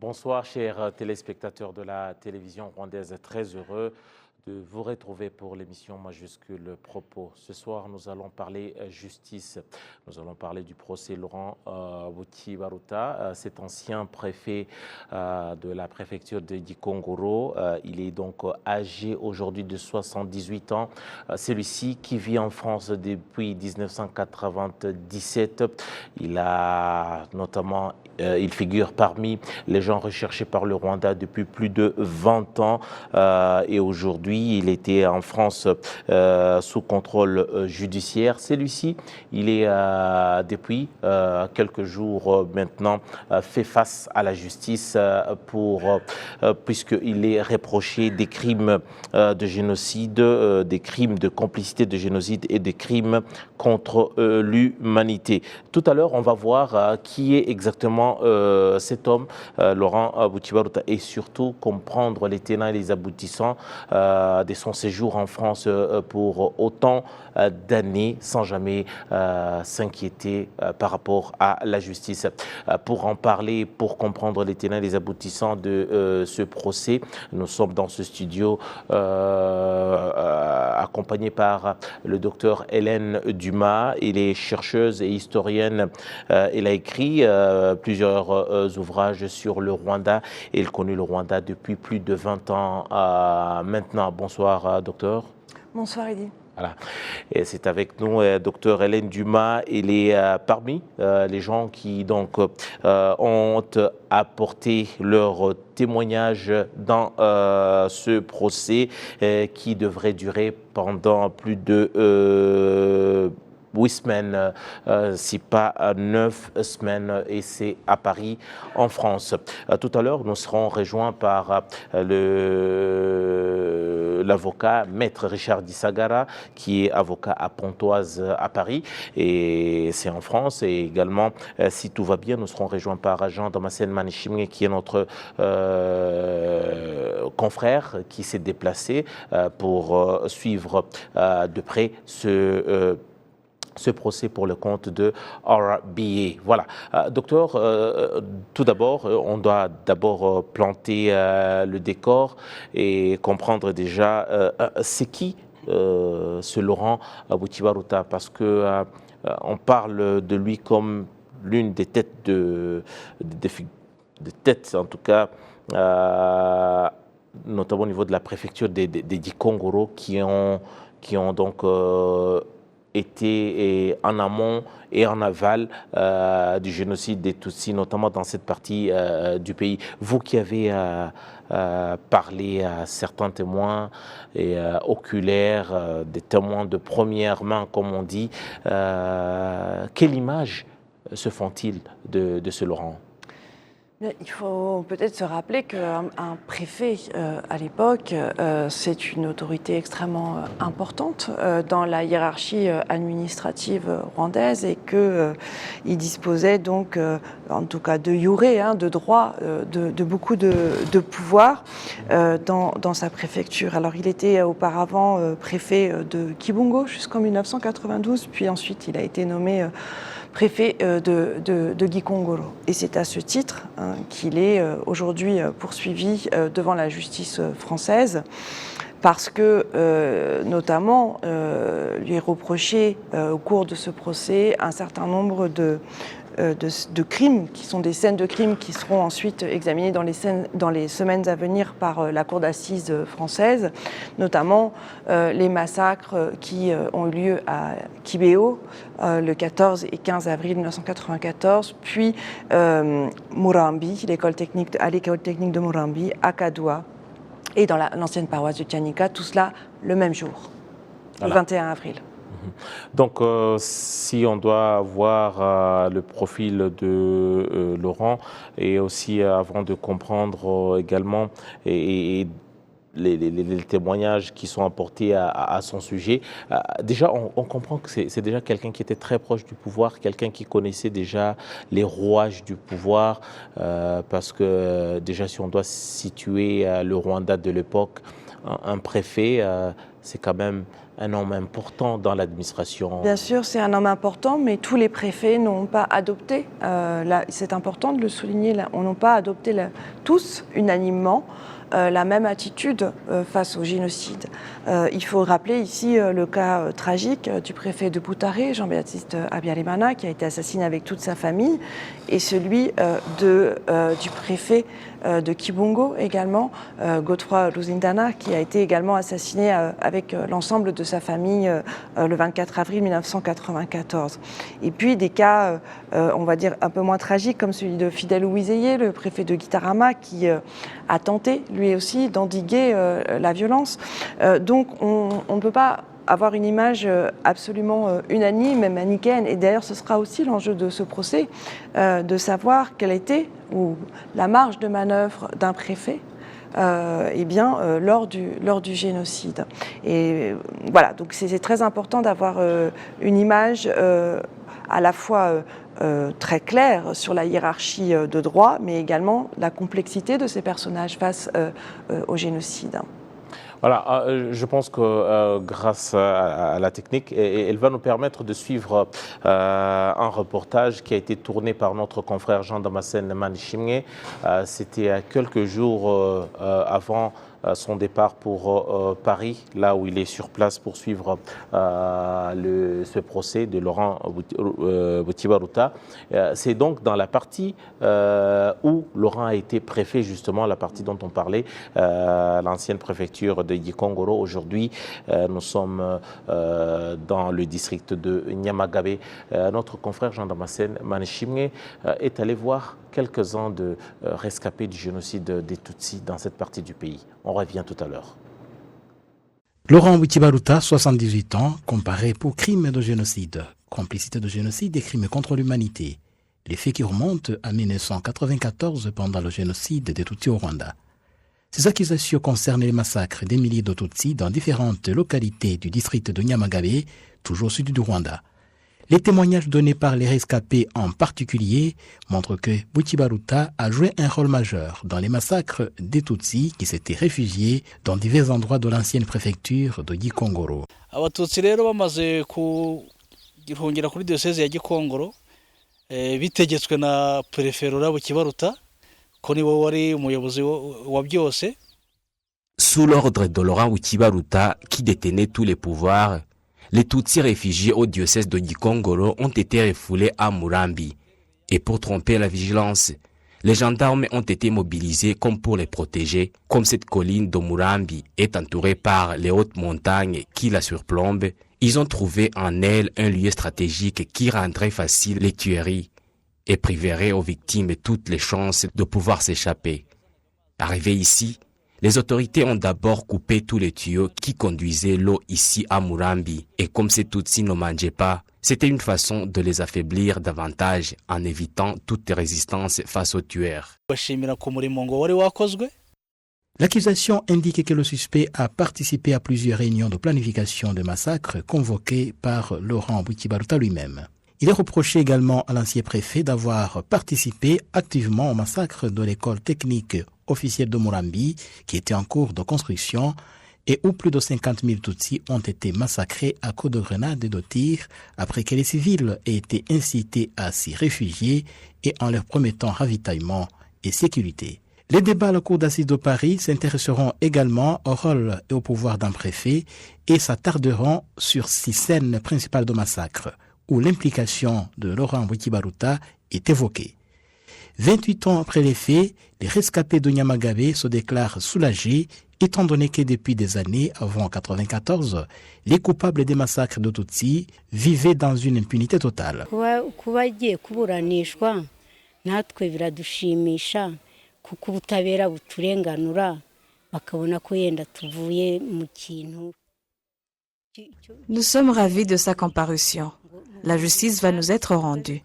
Bonsoir, chers téléspectateurs de la télévision rwandaise. Très heureux de vous retrouver pour l'émission Majuscule Propos. Ce soir, nous allons parler justice. Nous allons parler du procès Laurent Wutibaruta, cet ancien préfet de la préfecture de Gikongoro. Il est donc âgé aujourd'hui de 78 ans. Celui-ci qui vit en France depuis 1997. Il a notamment il figure parmi les gens recherchés par le Rwanda depuis plus de 20 ans et aujourd'hui il était en France sous contrôle judiciaire. Celui-ci, il est depuis quelques jours maintenant fait face à la justice puisqu'il est reproché des crimes de génocide, des crimes de complicité de génocide et des crimes contre l'humanité. Tout à l'heure, on va voir qui est exactement cet homme, Laurent Wutibaruta, et surtout comprendre les tenants et les aboutissants de son séjour en France pour autant d'années sans jamais s'inquiéter par rapport à la justice. Pour en parler, pour comprendre les tenants et les aboutissants de ce procès, nous sommes dans ce studio accompagné par le docteur Hélène Dumas. Elle est chercheuse et historienne. Elle a écrit plusieurs ouvrages sur le Rwanda. Elle connaît le Rwanda depuis plus de 20 ans maintenant. Bonsoir, docteur. Bonsoir, Eddy. Voilà. Et c'est avec nous docteur Hélène Dumas. Elle est parmi les gens qui donc ont apporté leur témoignage dans ce procès qui devrait durer pendant plus de 8 semaines, si pas 9 semaines, et c'est à Paris, en France. Tout à l'heure, nous serons rejoints par l'avocat Maître Richard Disagara, qui est avocat à Pontoise à Paris, et c'est en France. Et également, si tout va bien, nous serons rejoints par Jean Damascène Manishimwe, qui est notre confrère, qui s'est déplacé pour suivre de près ce procès pour le compte de RBA. Voilà. Docteur, tout d'abord, on doit d'abord planter le décor et comprendre déjà c'est qui ce Laurent Wutibaruta, parce que on parle de lui comme l'une des têtes en tout cas, notamment au niveau de la préfecture des Gikongoro, qui ont donc été en amont et en aval du génocide des Tutsis, notamment dans cette partie du pays. Vous qui avez parlé à certains témoins et oculaires, des témoins de première main, comme on dit, quelle image se font-ils de ce Laurent ? Il faut peut-être se rappeler qu'un préfet, à l'époque, c'est une autorité extrêmement importante dans la hiérarchie administrative rwandaise et qu'il disposait donc, en tout cas de jure, de droit, de beaucoup de pouvoir dans sa préfecture. Alors il était auparavant préfet de Kibungo jusqu'en 1992, puis ensuite il a été nommé préfet de Gikongoro. Et c'est à ce titre qu'il est aujourd'hui poursuivi devant la justice française, parce que, notamment, lui est reproché au cours de ce procès un certain nombre de crimes, qui sont des scènes de crimes qui seront ensuite examinées dans les semaines à venir par la cour d'assises française, notamment les massacres qui ont eu lieu à Kibeo le 14 et 15 avril 1994, puis Murambi, à l'école technique de Murambi, à Kadoua et dans l'ancienne paroisse de Tianika, tout cela le même jour, voilà. Le 21 avril. Donc, si on doit voir le profil de Laurent, et aussi avant de comprendre également et les témoignages qui sont apportés à son sujet, déjà on comprend que c'est déjà quelqu'un qui était très proche du pouvoir, quelqu'un qui connaissait déjà les rouages du pouvoir, parce que déjà si on doit situer le Rwanda de l'époque, un préfet, c'est quand même un homme important dans l'administration. Bien sûr, c'est un homme important, mais tous les préfets n'ont pas adopté, c'est important de le souligner, n'ont pas adopté tous unanimement la même attitude face au génocide. Il faut rappeler ici le cas tragique du préfet de Boutaré, Jean-Baptiste Abiyarimana, qui a été assassiné avec toute sa famille, et celui du préfet de Kibungo également, Godefroy Luzindana, qui a été également assassiné avec l'ensemble de sa famille le 24 avril 1994. Et puis des cas, on va dire, un peu moins tragiques, comme celui de Fidel Ouizeye, le préfet de Gitarama, qui a tenté, lui aussi, d'endiguer la violence. Donc on ne peut pas avoir une image absolument unanime, même manichéenne. Et d'ailleurs, ce sera aussi l'enjeu de ce procès, de savoir quelle était la marge de manœuvre d'un préfet lors du génocide. Et voilà, donc c'est très important d'avoir une image à la fois très claire sur la hiérarchie de droit, mais également la complexité de ces personnages face au génocide. Voilà, je pense que grâce à la technique, elle va nous permettre de suivre un reportage qui a été tourné par notre confrère Jean-Damascène Manishimé. C'était quelques jours avant son départ pour Paris, là où il est sur place pour suivre ce procès de Laurent Wetjibaruta. C'est donc dans la partie où Laurent a été préfet, justement, la partie dont on parlait, l'ancienne préfecture de Gikongoro. Aujourd'hui, nous sommes dans le district de Nyamagabe. Notre confrère Jean-Damascène Manishimé est allé voir quelques-uns de rescapés du génocide des Tutsis dans cette partie du pays. On revient tout à l'heure. Laurent Wetjibaruta, 78 ans, comparé pour crimes de génocide, complicité de génocide et crimes contre l'humanité. Les faits qui remontent à 1994 pendant le génocide des Tutsis au Rwanda. Ces accusations concernent les massacres des milliers de Tutsis dans différentes localités du district de Nyamagabe, toujours au sud du Rwanda. Les témoignages donnés par les rescapés en particulier montrent que Wetjibaruta a joué un rôle majeur dans les massacres des Tutsis qui s'étaient réfugiés dans divers endroits de l'ancienne préfecture de Gikongoro. Abatutsi rero bamaze kuhungira kuri diocèse ya Gikongoro bitegetswe na préfet Wetjibaruta ko niwe wari umuyobozi wa byose. Sous l'ordre de Laurent Wetjibaruta qui détenait tous les pouvoirs, les Tutsis réfugiés au diocèse de Gikongoro ont été refoulés à Murambi. Et pour tromper la vigilance, les gendarmes ont été mobilisés comme pour les protéger, comme cette colline de Murambi est entourée par les hautes montagnes qui la surplombent. Ils ont trouvé en elle un lieu stratégique qui rendrait facile les tueries et priverait aux victimes toutes les chances de pouvoir s'échapper. Arrivés ici, les autorités ont d'abord coupé tous les tuyaux qui conduisaient l'eau ici à Murambi. Et comme ces Tutsis ne mangeaient pas, c'était une façon de les affaiblir davantage en évitant toute résistance face aux tueurs. L'accusation indique que le suspect a participé à plusieurs réunions de planification de massacres convoquées par Laurent Wetjibaruta lui-même. Il est reproché également à l'ancien préfet d'avoir participé activement au massacre de l'école technique officielle de Murambi, qui était en cours de construction, et où plus de 50 000 Tutsis ont été massacrés à coups de grenades et de tirs après que les civils aient été incités à s'y réfugier et en leur promettant ravitaillement et sécurité. Les débats à la Cour d'assises de Paris s'intéresseront également au rôle et au pouvoir d'un préfet et s'attarderont sur 6 scènes principales de massacre, où l'implication de Laurent Wetjibaruta est évoquée. 28 ans après les faits, les rescapés de Nyamagabe se déclarent soulagés étant donné que depuis des années, avant 1994, les coupables des massacres de Tutsis vivaient dans une impunité totale. Kuba agiye kuburanishwa natwe biradushimisha kuko ubutabera buturenganura bakabona ko yenda tuvuye mu kintu. Nous sommes ravis de sa comparution. La justice va nous être rendue.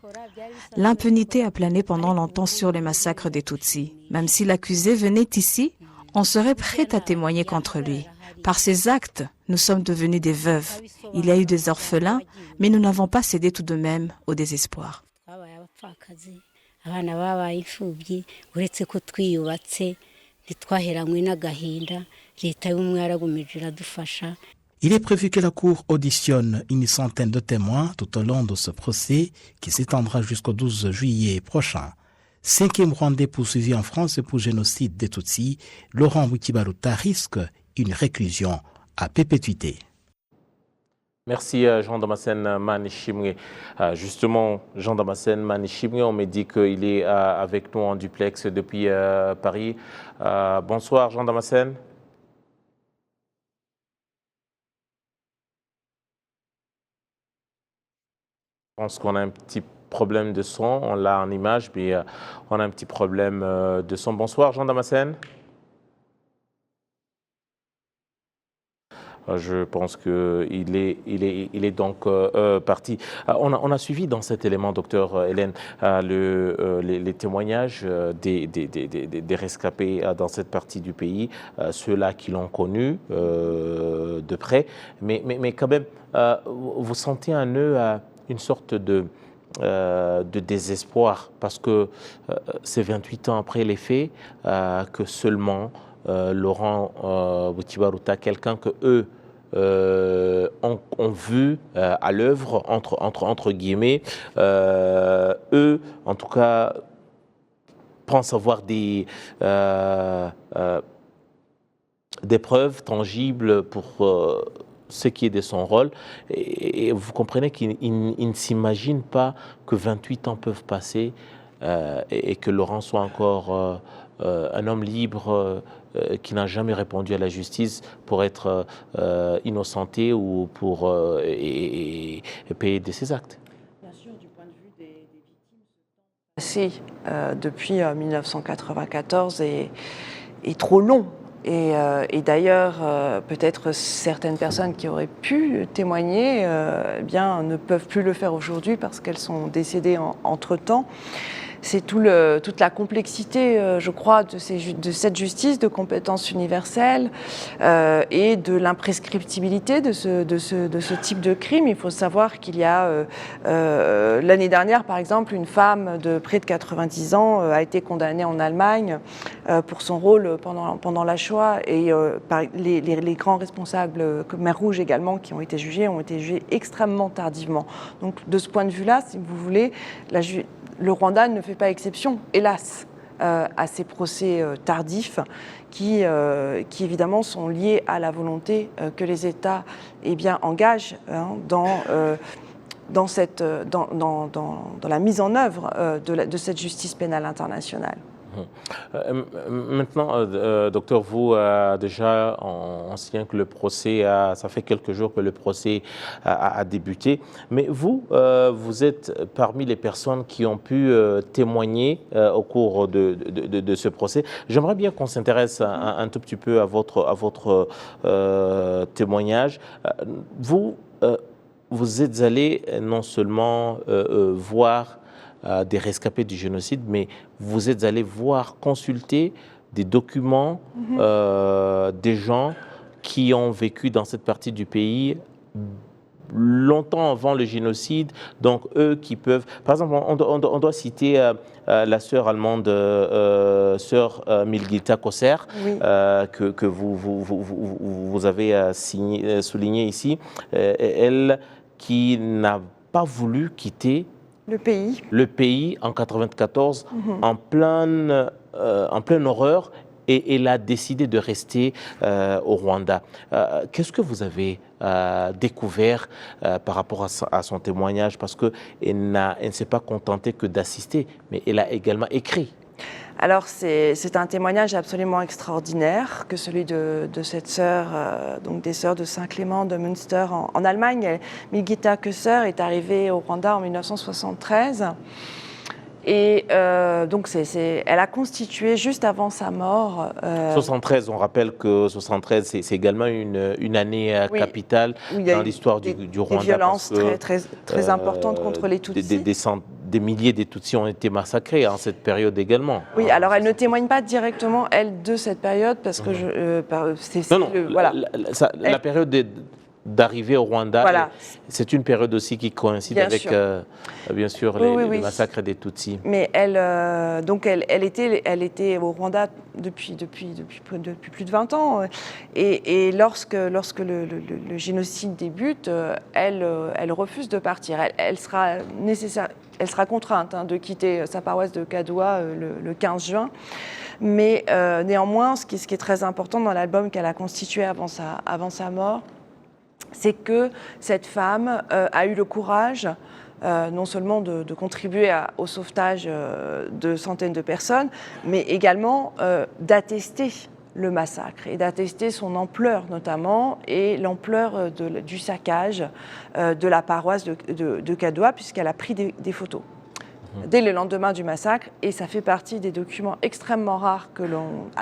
L'impunité a plané pendant longtemps sur les massacres des Tutsis. Même si l'accusé venait ici, on serait prêt à témoigner contre lui. Par ces actes, nous sommes devenus des veuves. Il y a eu des orphelins, mais nous n'avons pas cédé tout de même au désespoir. Il est prévu que la Cour auditionne une centaine de témoins tout au long de ce procès qui s'étendra jusqu'au 12 juillet prochain. 5e Rwandais poursuivi en France pour génocide des Tutsis, Laurent Wikibaruta risque une réclusion à perpétuité. Merci Jean-Damascène Manishimwe. Justement, Jean-Damascène Manishimwe, on me dit qu'il est avec nous en duplex depuis Paris. Bonsoir Jean-Damascène. Je pense qu'on a un petit problème de son, on l'a en image, mais on a un petit problème de son. Bonsoir Jean-Damascène. Je pense qu'il est donc parti. On a suivi dans cet élément, docteur Hélène, les témoignages des rescapés dans cette partie du pays, ceux-là qui l'ont connu de près. Mais quand même, vous sentez en eux une sorte de désespoir, parce que c'est 28 ans après les faits que seulement Laurent Wikibaruta, quelqu'un que eux ont vu à l'œuvre, entre guillemets, eux, en tout cas, pensent avoir des preuves tangibles pour ce qui est de son rôle. Et vous comprenez qu'ils ne s'imaginent pas que 28 ans peuvent passer et que Laurent soit encore un homme libre qui n'a jamais répondu à la justice pour être innocenté ou pour payer de ses actes. Bien sûr, du point de vue des victimes, depuis 1994 est trop long. Et d'ailleurs, peut-être certaines personnes qui auraient pu témoigner ne peuvent plus le faire aujourd'hui parce qu'elles sont décédées entre-temps. C'est toute la complexité, je crois, de cette justice de compétence universelle et de l'imprescriptibilité de ce type de crime. Il faut savoir qu'il y a, l'année dernière, par exemple, une femme de près de 90 ans a été condamnée en Allemagne pour son rôle pendant la Shoah. Et les grands responsables, Khmer Rouge également, qui ont été jugés extrêmement tardivement. Donc, de ce point de vue-là, si vous voulez, le Rwanda ne fait pas exception, hélas, à ces procès tardifs qui évidemment sont liés à la volonté que les États engagent dans la mise en œuvre de cette justice pénale internationale. Maintenant, docteur, vous, déjà, on sait que le procès, ça fait quelques jours que le procès a débuté, mais vous, vous êtes parmi les personnes qui ont pu témoigner au cours de ce procès. J'aimerais bien qu'on s'intéresse un tout petit peu à votre témoignage. Vous êtes allé non seulement voir des rescapés du génocide, mais vous êtes allé consulter des documents des gens qui ont vécu dans cette partie du pays longtemps avant le génocide, donc eux qui peuvent... Par exemple, on doit citer la sœur allemande, sœur Milgita Kosser, oui, que vous avez souligné ici, elle qui n'a pas voulu quitter le pays en 1994, en pleine horreur, et elle a décidé de rester au Rwanda. Qu'est-ce que vous avez découvert par rapport à son témoignage? Parce qu'elle ne s'est pas contentée que d'assister, mais elle a également écrit. Alors c'est un témoignage absolument extraordinaire que celui de cette sœur, donc des sœurs de Saint-Clément de Münster en Allemagne. Milgita Kosser est arrivée au Rwanda en 1973 et donc elle a constitué juste avant sa mort. 73, on rappelle que 73 c'est également une année capitale dans l'histoire du Rwanda. Des violences très importantes contre les Tutsis. Des milliers de Tutsis ont été massacrés en cette période également. Oui, alors elle ne témoigne pas directement, elle, de cette période, parce que la période d'arriver au Rwanda. Voilà. C'est une période aussi qui coïncide Bien avec, sûr. bien sûr, Oui, les oui. massacres des Tutsis. Mais elle était au Rwanda depuis plus de 20 ans. Et lorsque le génocide débute, elle refuse de partir. Elle sera contrainte de quitter sa paroisse de Kadoua le 15 juin. Mais néanmoins, ce qui est très important dans l'album qu'elle a constitué avant sa mort, c'est que cette femme a eu le courage non seulement de contribuer au sauvetage de centaines de personnes, mais également d'attester le massacre et d'attester son ampleur notamment et l'ampleur du saccage de la paroisse de Kadoua, puisqu'elle a pris des photos dès le lendemain du massacre, et ça fait partie des documents extrêmement rares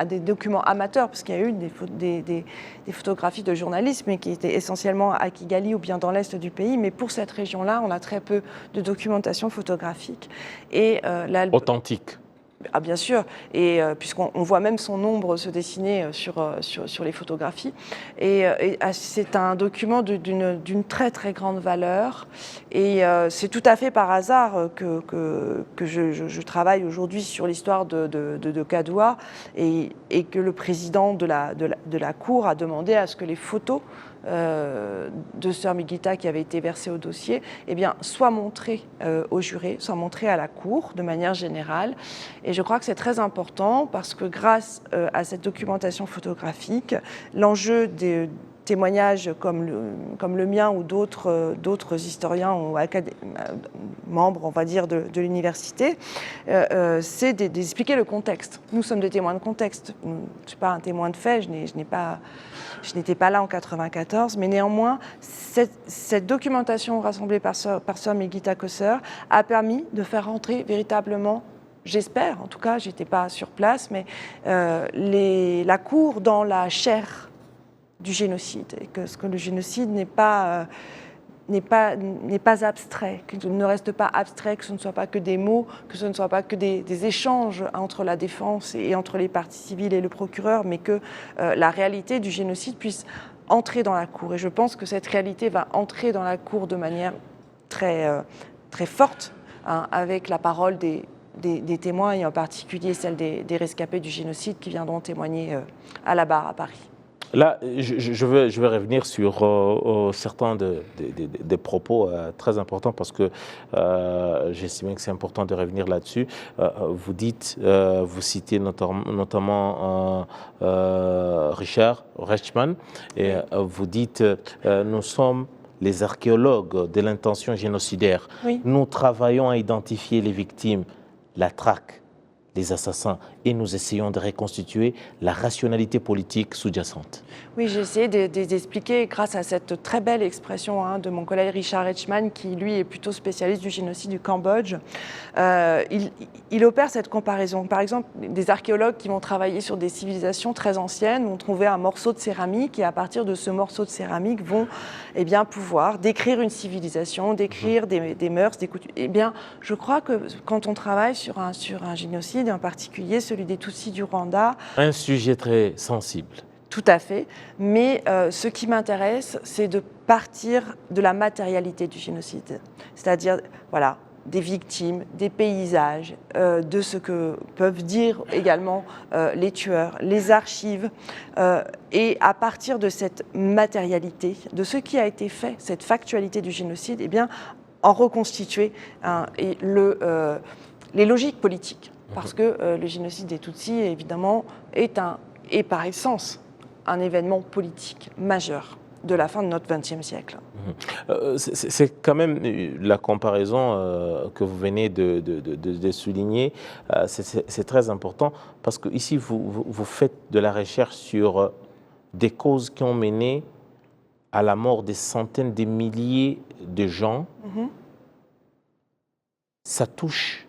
des documents amateurs, parce qu'il y a eu des photographies de journalistes, mais qui étaient essentiellement à Kigali ou bien dans l'est du pays, mais pour cette région-là, on a très peu de documentation photographique. Et authentique. Ah, bien sûr, et puisqu'on voit même son ombre se dessiner sur les photographies. Et c'est un document d'une très très grande valeur. Et c'est tout à fait par hasard que je travaille aujourd'hui sur l'histoire de Kadoua et que le président de la Cour a demandé à ce que les photos de Sœur Migita qui avait été versée au dossier, soient montrées aux jurés, soient montrées à la Cour de manière générale. Et je crois que c'est très important parce que grâce à cette documentation photographique, l'enjeu des témoignages comme le mien ou d'autres historiens ou membres, on va dire, de l'université, c'est d'expliquer le contexte. Nous sommes des témoins de contexte. Je ne suis pas un témoin de fait, je n'étais pas là en 1994, mais néanmoins, cette documentation rassemblée par Sœur Migita Kosser a permis de faire entrer véritablement, j'espère, en tout cas, je n'étais pas sur place, mais la Cour dans la chair du génocide, et que le génocide n'est pas abstrait, qu'il ne reste pas abstrait, que ce ne soit pas que des mots, que ce ne soit pas que des échanges entre la défense et entre les parties civiles et le procureur, mais que la réalité du génocide puisse entrer dans la Cour. Et je pense que cette réalité va entrer dans la Cour de manière très, très forte, avec la parole des témoins, et en particulier celle des rescapés du génocide qui viendront témoigner à la barre à Paris. Là, je vais revenir sur certains des propos très importants parce que j'estime que c'est important de revenir là-dessus. Vous citez notamment Richard Reichmann, et vous dites nous sommes les archéologues de l'intention génocidaire. Oui. Nous travaillons à identifier les victimes, la traque, les assassins, et nous essayons de reconstituer la rationalité politique sous-jacente. Oui, j'ai essayé d'expliquer grâce à cette très belle expression de mon collègue Richard Reichmann, qui lui est plutôt spécialiste du génocide du Cambodge. Il opère cette comparaison. Par exemple, des archéologues qui vont travailler sur des civilisations très anciennes vont trouver un morceau de céramique, et à partir de ce morceau de céramique vont pouvoir décrire une civilisation, décrire des mœurs, des coutumes. Je crois que quand on travaille sur un génocide, en particulier celui des Tutsis du Rwanda... Un sujet très sensible. Tout à fait, mais ce qui m'intéresse, c'est de partir de la matérialité du génocide, c'est-à-dire des victimes, des paysages, de ce que peuvent dire également les tueurs, les archives, et à partir de cette matérialité, de ce qui a été fait, cette factualité du génocide, en reconstituer les logiques politiques, parce que le génocide des Tutsis, évidemment, est par essence un événement politique majeur de la fin de notre XXe siècle. C'est quand même la comparaison que vous venez de souligner, c'est très important, parce que ici vous faites de la recherche sur des causes qui ont mené à la mort des centaines de milliers de gens. Ça touche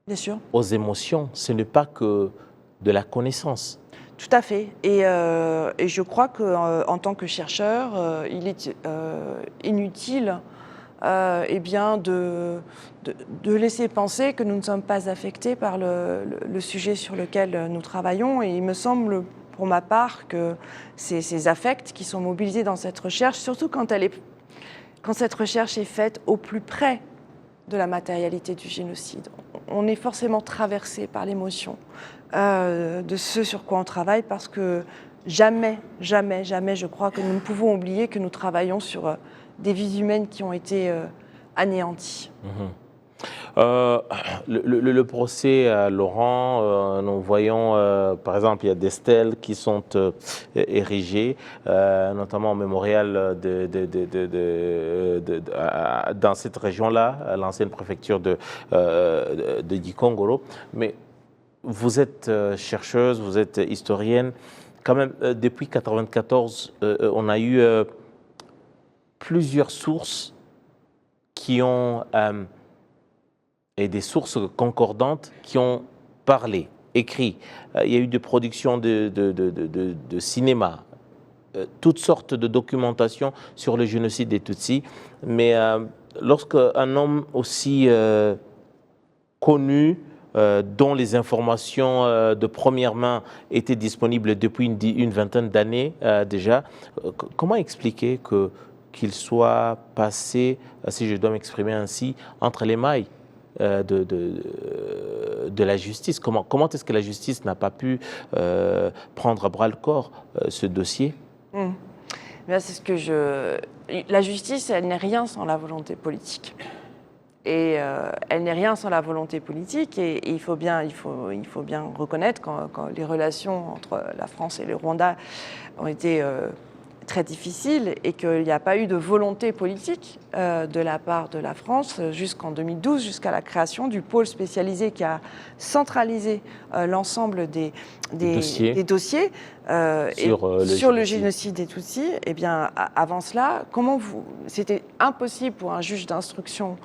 bien sûr aux émotions, ce n'est pas que de la connaissance. Tout à fait. Et je crois qu'en tant que chercheur, il est inutile de laisser penser que nous ne sommes pas affectés par le sujet sur lequel nous travaillons. Et il me semble pour ma part, que c'est ces affects qui sont mobilisés dans cette recherche, surtout quand cette recherche est faite au plus près de la matérialité du génocide. On est forcément traversé par l'émotion de ce sur quoi on travaille, parce que jamais, je crois que nous ne pouvons oublier que nous travaillons sur des vies humaines qui ont été anéanties. Le procès Laurent, nous voyons par exemple, il y a des stèles qui sont érigées, notamment au mémorial dans cette région-là, l'ancienne préfecture de Gikongoro. Mais vous êtes chercheuse, vous êtes historienne. Quand même, depuis 1994, on a eu plusieurs sources qui ont... et des sources concordantes qui ont parlé, écrit. Il y a eu des productions de cinéma, toutes sortes de documentation sur le génocide des Tutsis. Mais lorsqu'un homme aussi connu, dont les informations de première main étaient disponibles depuis une vingtaine d'années déjà, comment expliquer qu'il soit passé, si je dois m'exprimer ainsi, entre les mailles de la justice? Comment est-ce que la justice n'a pas pu prendre à bras le corps ce dossier? C'est ce que la justice, elle n'est rien sans la volonté politique. Et elle n'est rien sans la volonté politique. Et il faut bien reconnaître quand les relations entre la France et le Rwanda ont été très difficile et qu'il n'y a pas eu de volonté politique de la part de la France jusqu'en 2012, jusqu'à la création du pôle spécialisé qui a centralisé l'ensemble des dossiers sur le génocide des Tutsis. Et bien, avant cela, c'était impossible pour un juge d'instruction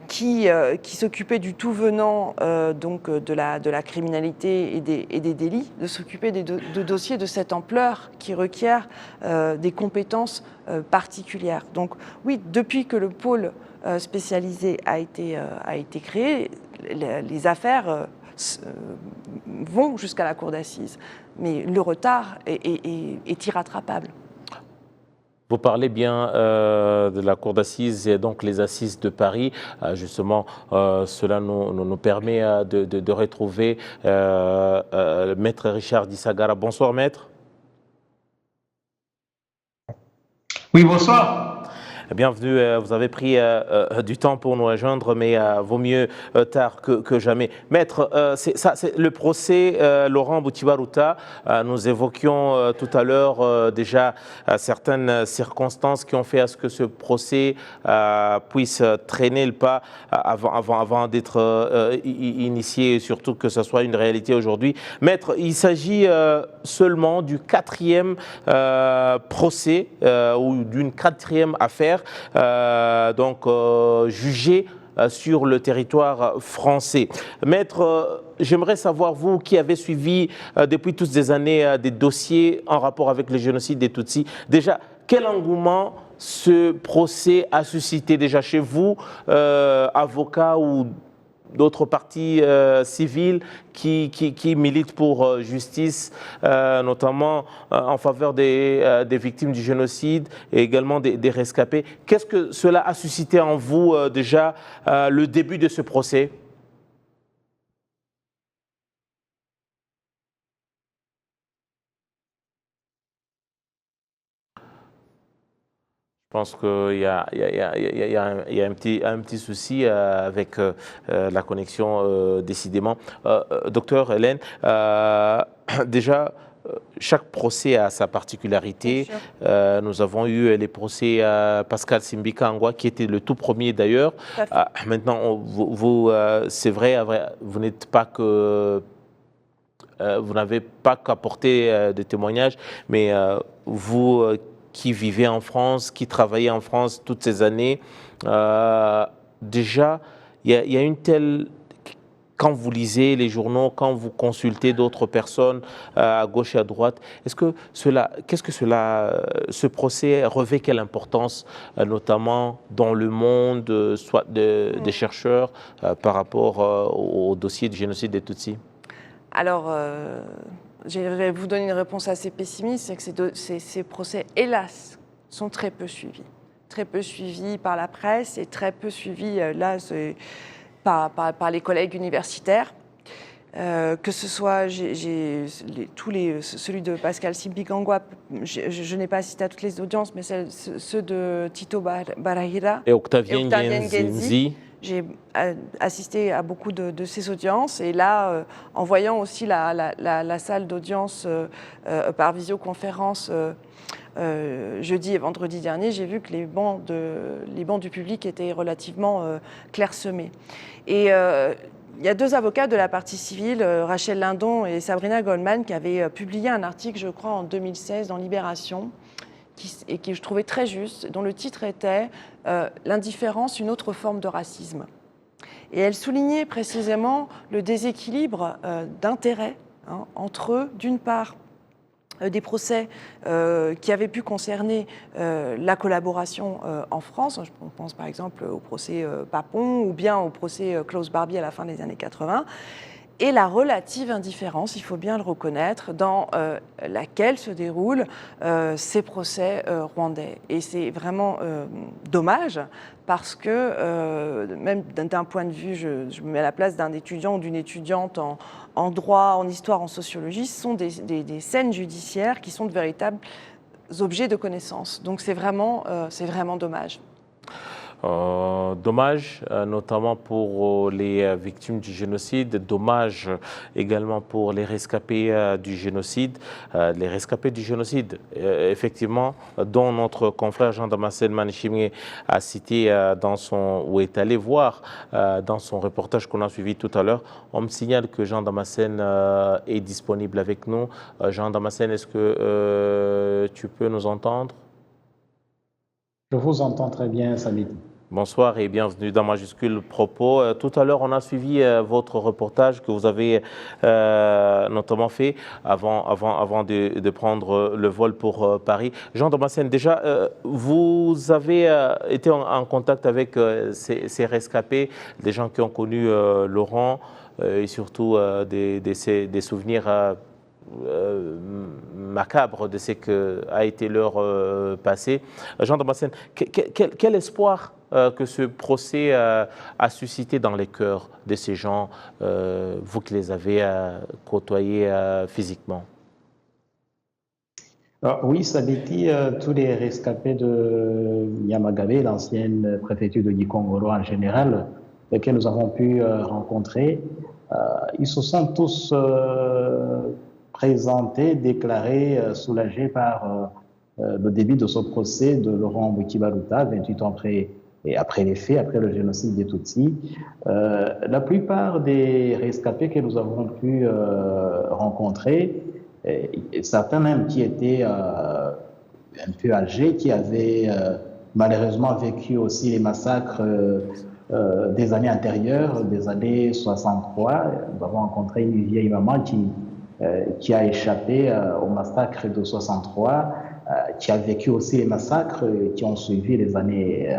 qui s'occupait du tout venant donc de la criminalité et des délits, de s'occuper de dossiers de cette ampleur qui requièrent des compétences particulières. Donc oui, depuis que le pôle spécialisé a été créé, les affaires vont jusqu'à la cour d'assises. Mais le retard est irrattrapable. Vous parlez bien de la cour d'assises et donc les assises de Paris. Justement, cela nous permet de retrouver Maître Richard Dissagara. Bonsoir, Maître. Oui, bonsoir. Bienvenue, vous avez pris du temps pour nous rejoindre, mais vaut mieux tard que jamais. Maître, c'est le procès Laurent Butibaruta. Nous évoquions tout à l'heure déjà certaines circonstances qui ont fait à ce que ce procès puisse traîner le pas avant d'être initié, et surtout que ce soit une réalité aujourd'hui. Maître, il s'agit seulement du 4e procès ou d'une 4e affaire jugé sur le territoire français. Maître, j'aimerais savoir, vous qui avez suivi depuis toutes ces années des dossiers en rapport avec le génocide des Tutsis, déjà, quel engouement ce procès a suscité déjà chez vous, avocats ou d'autres partis civils qui militent pour justice, notamment en faveur des victimes du génocide et également des rescapés. Qu'est-ce que cela a suscité en vous déjà le début de ce procès? Je pense qu'il y a un petit souci avec la connexion, décidément. Docteur Hélène, déjà, chaque procès a sa particularité. Nous avons eu les procès Pascal Simbika-Angwa, qui était le tout premier d'ailleurs. Maintenant, c'est vrai, vous n'êtes pas que... vous n'avez pas qu'apporté des témoignages, mais vous... qui vivait en France, qui travaillait en France toutes ces années. Déjà, il y a une telle... Quand vous lisez les journaux, quand vous consultez d'autres personnes à gauche et à droite, ce procès revêt quelle importance, notamment dans le monde, soit des chercheurs, par rapport au dossier du génocide des Tutsis? Alors, je vais vous donner une réponse assez pessimiste, c'est que ces procès, hélas, sont très peu suivis. Très peu suivis par la presse et très peu suivis, par les collègues universitaires. Que ce soit celui de Pascal Simbigangwa, je n'ai pas assisté à toutes les audiences, mais ceux de Tito Barahira et Octavien Ngenzi. J'ai assisté à beaucoup de ces audiences et là, en voyant aussi la salle d'audience par visioconférence jeudi et vendredi dernier, j'ai vu que les bancs du public étaient relativement clairsemés. Et il y a 2 avocats de la partie civile, Rachel Lindon et Sabrina Goldman, qui avaient publié un article, je crois, en 2016 dans Libération, et qui je trouvais très juste, dont le titre était « L'indifférence, une autre forme de racisme ». Et elle soulignait précisément le déséquilibre d'intérêt entre eux, d'une part, des procès qui avaient pu concerner la collaboration en France. On pense par exemple au procès Papon ou bien au procès Klaus Barbie à la fin des années 80. Et la relative indifférence, il faut bien le reconnaître, dans laquelle se déroulent ces procès rwandais. Et c'est vraiment dommage parce que, même d'un point de vue, je me mets à la place d'un étudiant ou d'une étudiante en droit, en histoire, en sociologie, ce sont des scènes judiciaires qui sont de véritables objets de connaissance. Donc c'est vraiment dommage. Dommage notamment pour les victimes du génocide, dommage également pour les rescapés du génocide. Les rescapés du génocide, effectivement, dont notre confrère Jean-Damascène Manishimwe a cité ou est allé voir dans son reportage qu'on a suivi tout à l'heure. On me signale que Jean-Damascène est disponible avec nous. Jean-Damascène, est-ce que tu peux nous entendre? Je vous entends très bien, Samit. Bonsoir et bienvenue dans Majuscule Propos. Tout à l'heure, on a suivi votre reportage que vous avez notamment fait avant de prendre le vol pour Paris. Jean-Damascène, déjà, vous avez été en contact avec ces rescapés, des gens qui ont connu Laurent et surtout des souvenirs macabre de ce qu'a été leur passé. Jean-Damascène, quel espoir que ce procès a suscité dans les cœurs de ces gens, vous qui les avez côtoyés physiquement? Oui, Sabiti, tous les rescapés de Nyamagabe, l'ancienne préfecture de Gikongoro en général, que nous avons pu rencontrer, ils se sont tous présentés, déclarés, soulagés par le début de ce procès de Laurent Wikibaruta, 28 ans après les faits, après le génocide des Tutsis. La plupart des rescapés que nous avons pu rencontrer, certains même qui étaient un peu âgés, qui avaient malheureusement vécu aussi les massacres des années antérieures, des années 63. Nous avons rencontré une vieille maman qui a échappé au massacre de 63, qui a vécu aussi les massacres qui ont suivi les années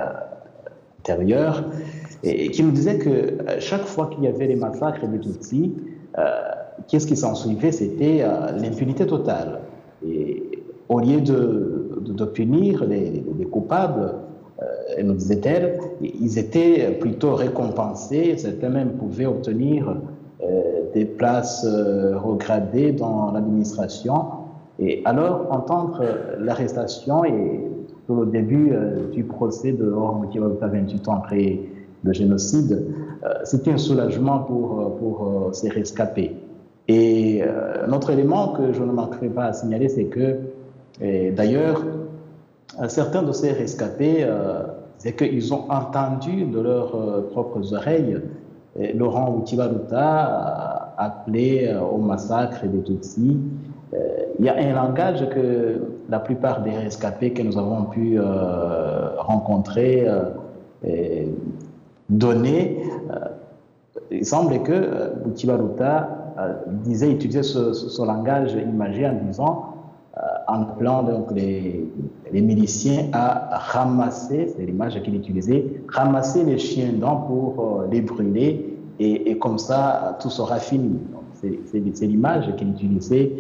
antérieures, et qui nous disait que chaque fois qu'il y avait les massacres des Tutsis, qu'est-ce qui s'en suivait? C'était l'impunité totale. Et au lieu de punir les coupables, nous disait-elle, ils étaient plutôt récompensés, certains même pouvaient obtenir des places regradées dans l'administration. Et alors, entendre l'arrestation et le début du procès de Laurent Wikibaruta 28 ans après le génocide, c'était un soulagement pour ces rescapés. Et notre élément que je ne manquerai pas à signaler, c'est que, d'ailleurs, certains de ces rescapés, c'est qu'ils ont entendu de leurs propres oreilles Laurent Wikibaruta appelé au massacre des Tutsis. Il y a un langage que la plupart des rescapés que nous avons pu rencontrer donner. Il semble que Wikibaruta utilisait ce langage imagé en disant, en appelant donc les miliciens à ramasser, c'est l'image qu'il utilisait, ramasser les chiens dents pour les brûler, et comme ça tout sera fini. C'est l'image qu'il utilisait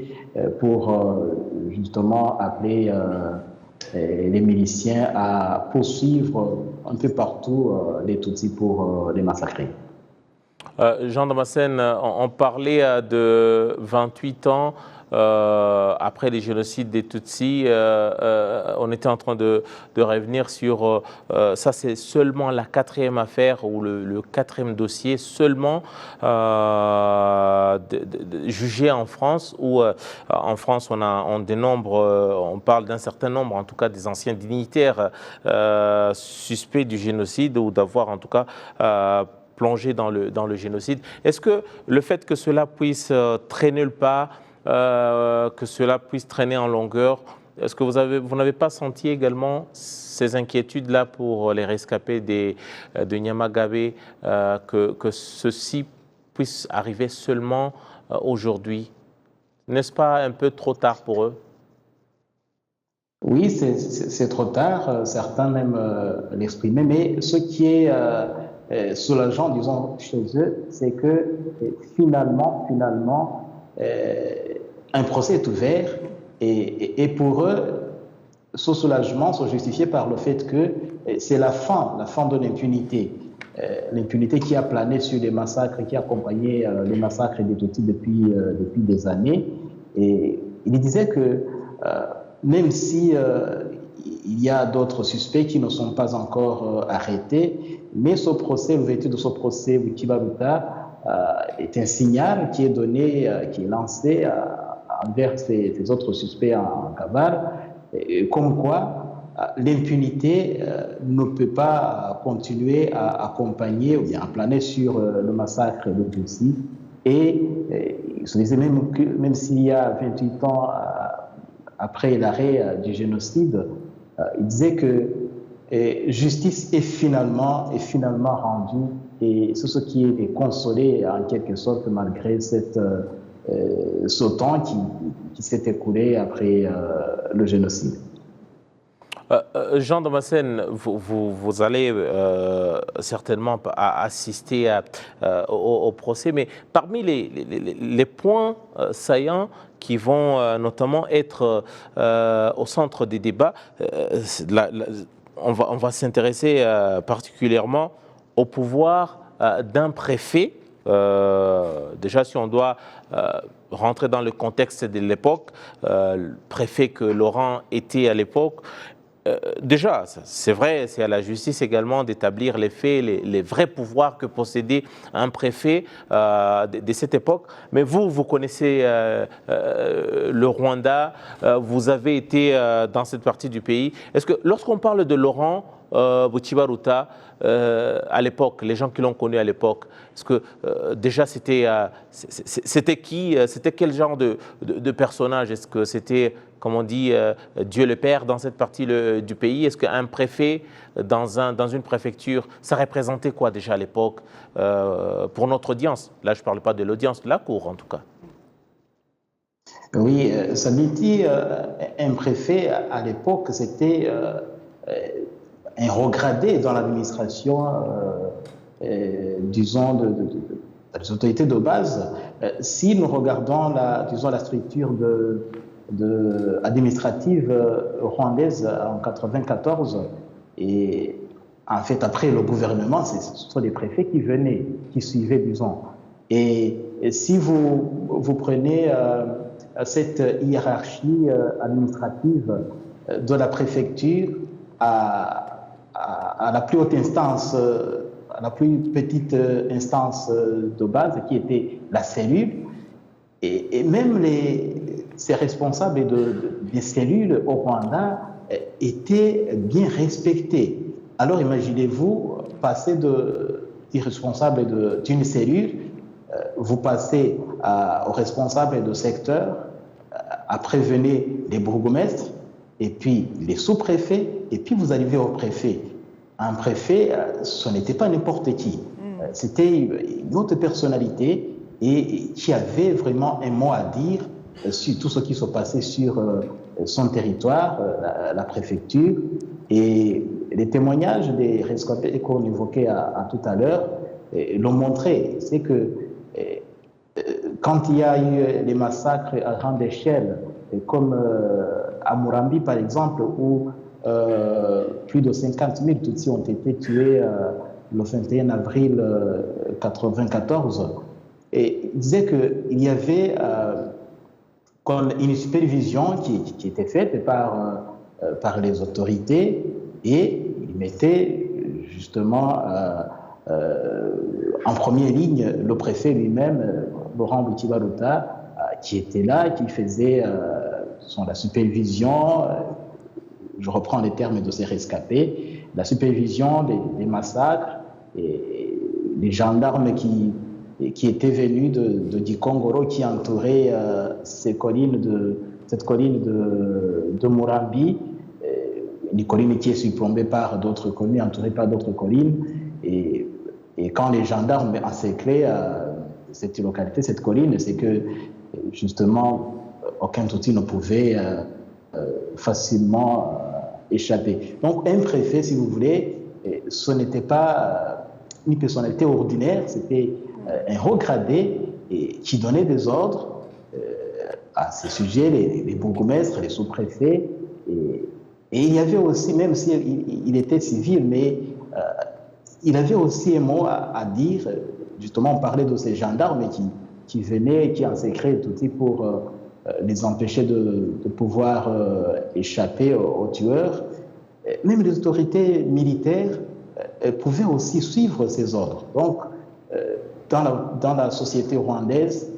pour justement appeler les miliciens à poursuivre un peu partout les Tutsis pour les massacrer. Jean Damascène, on parlait de 28 ans après les génocides des Tutsis. On était en train de revenir sur ça, c'est seulement la 4e affaire ou le 4e dossier seulement jugé en France, où en France on dénombre, on parle d'un certain nombre, en tout cas des anciens dignitaires suspects du génocide ou d'avoir en tout cas plongé dans le génocide. Est-ce que le fait que cela puisse traîner le pas, que cela puisse traîner en longueur, est-ce que vous n'avez pas senti également ces inquiétudes-là pour les rescapés de Nyamagabe, que ceci puisse arriver seulement aujourd'hui? N'est-ce pas un peu trop tard pour eux? Oui, c'est trop tard, certains même l'exprimaient, mais ce qui est soulageant, disons, chez eux, c'est que finalement, un procès est ouvert et pour eux, ce soulagement sont justifié par le fait que c'est la fin de l'impunité. L'impunité qui a plané sur les massacres, qui a accompagné les massacres des Tutsis depuis des années. Et il disait que même si il y a d'autres suspects qui ne sont pas encore arrêtés, mais ce procès, l'ouverture de ce procès Wikibaruta est un signal qui est donné, qui est lancé envers ces autres suspects en cavale, comme quoi l'impunité ne peut pas continuer à accompagner ou bien à planer sur le massacre de Tutsis. Et il se disait même s'il y a 28 ans après l'arrêt du génocide, il disait que justice est finalement rendue, et c'est ce qui est consolé en quelque sorte malgré ce temps qui s'est écoulé après le génocide. Jean Damascène, vous allez certainement assister au procès, mais parmi les points saillants qui vont notamment être au centre des débats, on va s'intéresser particulièrement au pouvoir d'un préfet. Déjà, si on doit rentrer dans le contexte de l'époque, le préfet que Laurent était à l'époque, déjà, c'est vrai, c'est à la justice également d'établir les faits, les vrais pouvoirs que possédait un préfet de cette époque. Mais vous connaissez le Rwanda, vous avez été dans cette partie du pays. Est-ce que lorsqu'on parle de Laurent Wikibaruta, à l'époque, les gens qui l'ont connu à l'époque, est-ce que déjà c'était qui, c'était quel genre de personnage? Est-ce que c'était, comme on dit, Dieu le Père dans cette partie du pays? Est-ce qu'un préfet dans une préfecture, ça représentait quoi déjà à l'époque pour notre audience? Là, je ne parle pas de l'audience, de la cour en tout cas. Oui, Samiti, un préfet à l'époque, c'était un regradé dans l'administration, disons, des autorités de base. Si nous regardons la structure administrative rwandaise en 1994, et en fait après le gouvernement, ce sont les préfets qui venaient, qui suivaient, disons. Et si vous prenez cette hiérarchie administrative de la préfecture à la plus haute instance, à la plus petite instance de base qui était la cellule, et même ces responsables des cellules au Rwanda étaient bien respectés. Alors imaginez-vous passer du responsable d'une cellule, vous passez au responsable de secteur, après venez les bourgmestres, et puis les sous-préfets, et puis vous arrivez au préfet. Un préfet, ce n'était pas n'importe qui. C'était une autre personnalité et qui avait vraiment un mot à dire sur tout ce qui se passait sur son territoire, la préfecture. Et les témoignages des rescapés qu'on évoquait tout à l'heure l'ont montré. C'est que quand il y a eu les massacres à grande échelle, comme à Murambi par exemple, où plus de 50 000 Tutsis ont été tués le 21 avril 1994, et il disait qu'il y avait une supervision qui était faite par les autorités, et il mettait justement en première ligne le préfet lui-même, Laurent Wikibaloutta, qui était là, qui faisait la supervision, je reprends les termes de ces rescapés, la supervision des massacres, et les gendarmes qui étaient venus de Dikongoro, qui entouraient cette colline de Murambi, une colline qui est surplombée par d'autres collines, entourée par d'autres collines, et quand les gendarmes encerclaient cette localité, cette colline, c'est que justement aucun Tutsi ne pouvait facilement échapper. Donc un préfet, si vous voulez, ce n'était pas une personnalité ordinaire, c'était un haut gradé qui donnait des ordres à ses sujets, les bourgmestres, les sous-préfets, et il y avait aussi, même s'il était civil, mais il avait aussi un mot à dire. Justement, on parlait de ces gendarmes qui venaient, qui encerclaient Tutsis pour les empêcher de pouvoir échapper aux tueurs. Même les autorités militaires pouvaient aussi suivre ces ordres. Donc, dans la société rwandaise,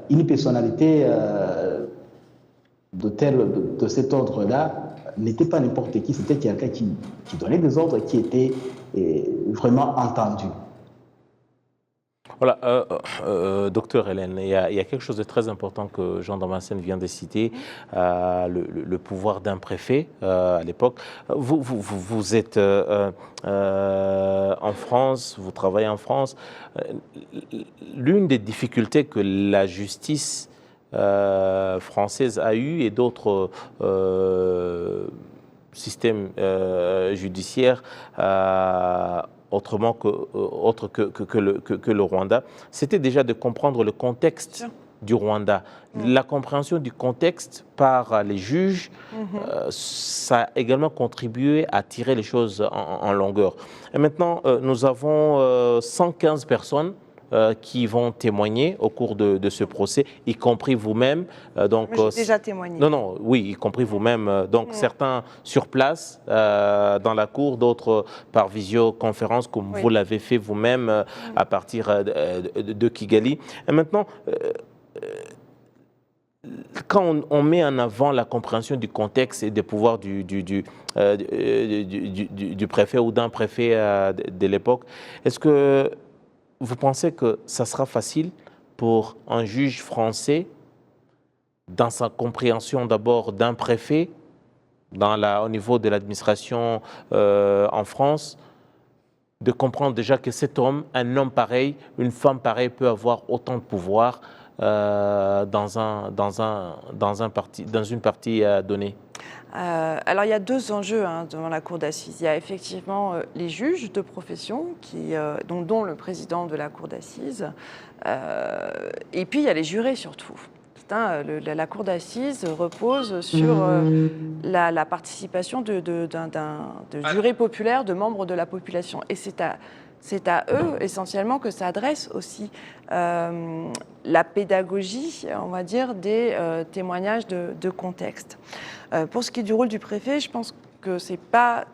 une personnalité de cet ordre-là n'était pas n'importe qui, c'était quelqu'un qui donnait des ordres qui étaient vraiment entendus. Voilà, docteur Hélène, il y a quelque chose de très important que Jean Damascène vient de citer, le pouvoir d'un préfet à l'époque. Vous êtes en France, vous travaillez en France. L'une des difficultés que la justice française a eues et d'autres systèmes judiciaires autre que le Rwanda, c'était déjà de comprendre le contexte du Rwanda. La compréhension du contexte par les juges, ça a également contribué à tirer les choses en longueur. Et maintenant, nous avons 115 personnes qui vont témoigner au cours de ce procès, y compris vous-même. Donc, j'ai déjà témoigné. Non, oui, y compris vous-même. Donc, certains sur place, dans la cour, d'autres par visioconférence, comme vous l'avez fait vous-même à partir de Kigali. Et maintenant, quand on met en avant la compréhension du contexte et des pouvoirs du préfet ou d'un préfet de l'époque, est-ce que vous pensez que ça sera facile pour un juge français, dans sa compréhension d'abord d'un préfet, au niveau de l'administration en France, de comprendre déjà que cet homme, un homme pareil, une femme pareille peut avoir autant de pouvoir dans une partie donnée? Alors il y a deux enjeux devant la cour d'assises. Il y a effectivement les juges de profession, dont le président de la cour d'assises, et puis il y a les jurés surtout. La cour d'assises repose sur la participation de jurés populaires, de membres de la population. Et c'est à eux essentiellement que s'adresse aussi la pédagogie, on va dire, des témoignages de contexte. Pour ce qui est du rôle du préfet, je pense que c'est pas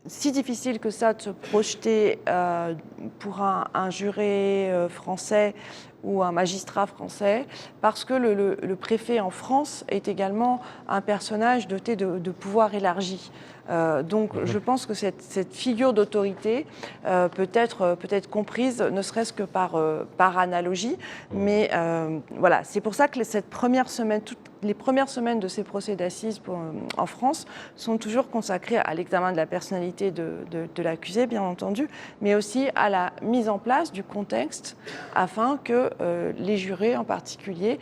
si difficile que ça de se projeter pour un juré français ou un magistrat français, parce que le préfet en France est également un personnage doté de pouvoirs élargis. Donc je pense que cette figure d'autorité peut être comprise, ne serait-ce que par analogie, mais voilà, c'est pour ça que les premières semaines de ces procès d'assises en France sont toujours consacrées à l'examen de la personnalité de l'accusé, bien entendu, mais aussi à la mise en place du contexte afin que les jurés en particulier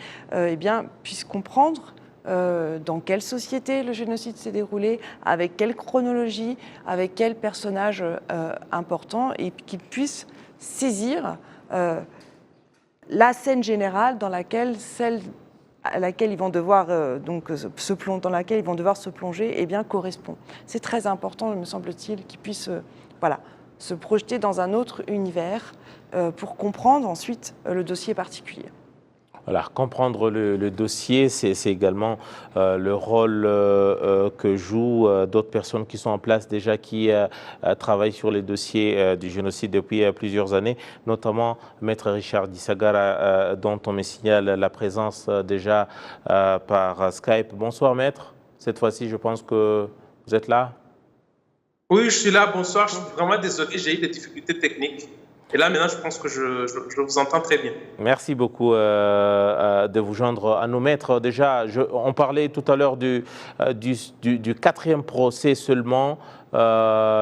puissent comprendre dans quelle société le génocide s'est déroulé, avec quelle chronologie, avec quel personnage important, et qu'ils puissent saisir la scène générale dans laquelle à laquelle ils vont devoir dans laquelle ils vont devoir se plonger, eh bien correspond. C'est très important, me semble-t-il, qu'ils puissent se projeter dans un autre univers pour comprendre ensuite le dossier particulier. Voilà, comprendre le dossier, c'est également le rôle que jouent d'autres personnes qui sont en place déjà, qui travaillent sur les dossiers du génocide depuis plusieurs années, notamment Maître Richard Dissagara, dont on me signale la présence déjà par Skype. Bonsoir Maître, cette fois-ci je pense que vous êtes là. Oui, je suis là, bonsoir, je suis vraiment désolé, j'ai eu des difficultés techniques. Et là, maintenant, je pense que je vous entends très bien. Merci beaucoup de vous joindre à nous, maîtres. Déjà, on parlait tout à l'heure du 4e procès seulement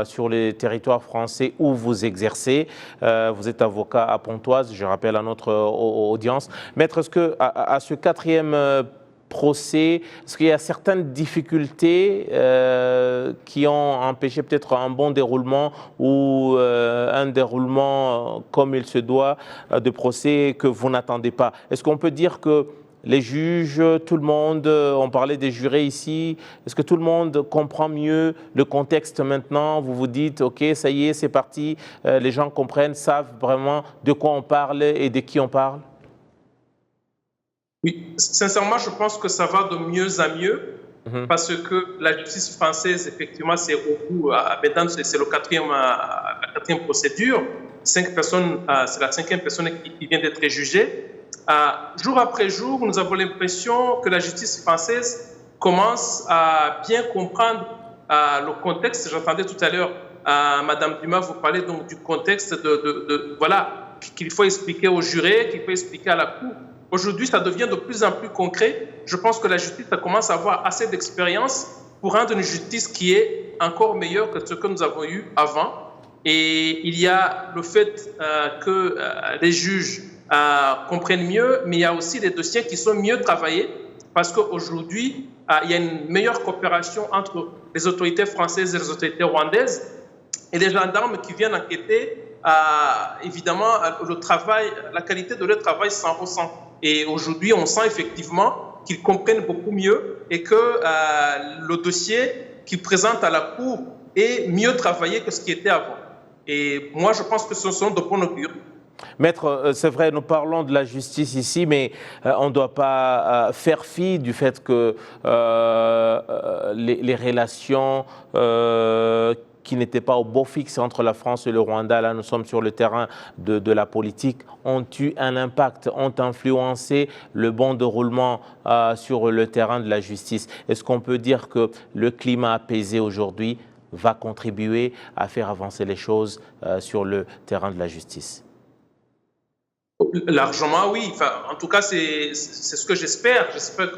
sur les territoires français où vous exercez. Vous êtes avocat à Pontoise, je rappelle à notre audience. Maître, est-ce qu'à ce 4e procès, est-ce qu'il y a certaines difficultés qui ont empêché peut-être un bon déroulement ou un déroulement comme il se doit de procès que vous n'attendez pas? Est-ce qu'on peut dire que les juges, tout le monde, on parlait des jurés ici, est-ce que tout le monde comprend mieux le contexte maintenant? Vous vous dites, ok, ça y est, c'est parti, les gens comprennent, savent vraiment de quoi on parle et de qui on parle? Oui, sincèrement, je pense que ça va de mieux à mieux parce que la justice française, effectivement, c'est au bout, maintenant, c'est la 4e procédure. 5 personnes, c'est la 5e personne qui vient d'être jugée. Jour après jour, nous avons l'impression que la justice française commence à bien comprendre le contexte. J'entendais tout à l'heure Madame Dumas vous parler donc du contexte voilà, qu'il faut expliquer aux jurés, qu'il faut expliquer à la cour. Aujourd'hui, ça devient de plus en plus concret. Je pense que la justice commence à avoir assez d'expérience pour rendre une justice qui est encore meilleure que ce que nous avons eu avant. Et il y a le fait que les juges comprennent mieux, mais il y a aussi des dossiers qui sont mieux travaillés parce qu'aujourd'hui, il y a une meilleure coopération entre les autorités françaises et les autorités rwandaises et les gendarmes qui viennent enquêter. Évidemment, la qualité de leur travail s'en ressent. Et aujourd'hui, on sent effectivement qu'ils comprennent beaucoup mieux et que le dossier qu'ils présentent à la Cour est mieux travaillé que ce qui était avant. Et moi, je pense que ce sont de bons augures. Maître, c'est vrai, nous parlons de la justice ici, mais on ne doit pas faire fi du fait que les relations qui n'étaient pas au beau fixe entre la France et le Rwanda, là nous sommes sur le terrain de la politique, ont eu un impact, ont influencé le bon déroulement sur le terrain de la justice. Est-ce qu'on peut dire que le climat apaisé aujourd'hui va contribuer à faire avancer les choses sur le terrain de la justice? Largement, oui. Enfin, en tout cas, c'est ce que j'espère. J'espère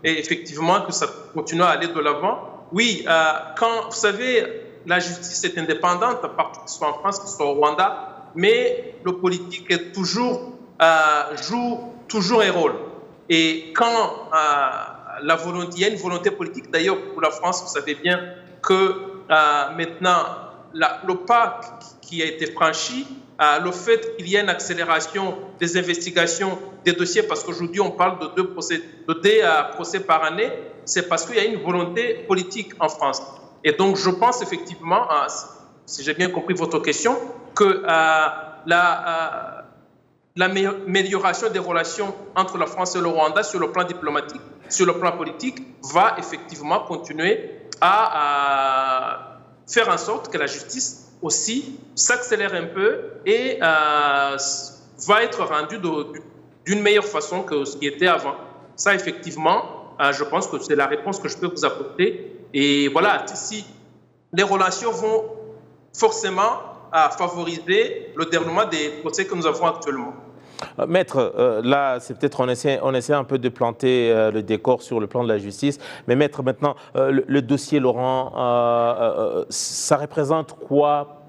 effectivement que ça continue à aller de l'avant. Oui, vous savez, la justice est indépendante, partout, que ce soit en France, que ce soit au Rwanda, mais le politique est joue toujours un rôle. Et quand il y a une volonté politique, d'ailleurs pour la France, vous savez bien que maintenant, le pas qui a été franchi, le fait qu'il y ait une accélération des investigations des dossiers, parce qu'aujourd'hui on parle de deux procès par année, c'est parce qu'il y a une volonté politique en France. Et donc je pense effectivement, si j'ai bien compris votre question, que l'amélioration des relations entre la France et le Rwanda sur le plan diplomatique, sur le plan politique, va effectivement continuer à faire en sorte que la justice aussi s'accélère un peu et va être rendue d'une meilleure façon que ce qui était avant. Ça, effectivement, je pense que c'est la réponse que je peux vous apporter. Et voilà, si les relations vont forcément favoriser le déroulement des procès que nous avons actuellement. Maître, là, c'est peut-être on essaie un peu de planter le décor sur le plan de la justice. Mais maître, maintenant, le dossier Laurent, ça représente quoi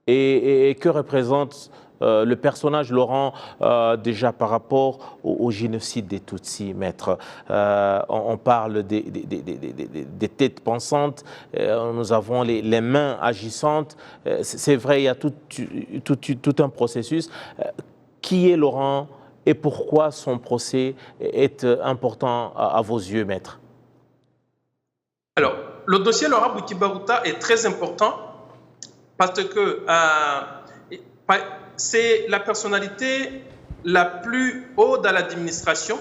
et que représente le personnage Laurent déjà par rapport au génocide des Tutsis, maître? On parle des têtes pensantes, nous avons les mains agissantes. C'est vrai, il y a tout un processus. Qui est Laurent et pourquoi son procès est important à vos yeux, maître? Alors, le dossier Laurent Gbouti-Baruta est très important parce que c'est la personnalité la plus haute dans l'administration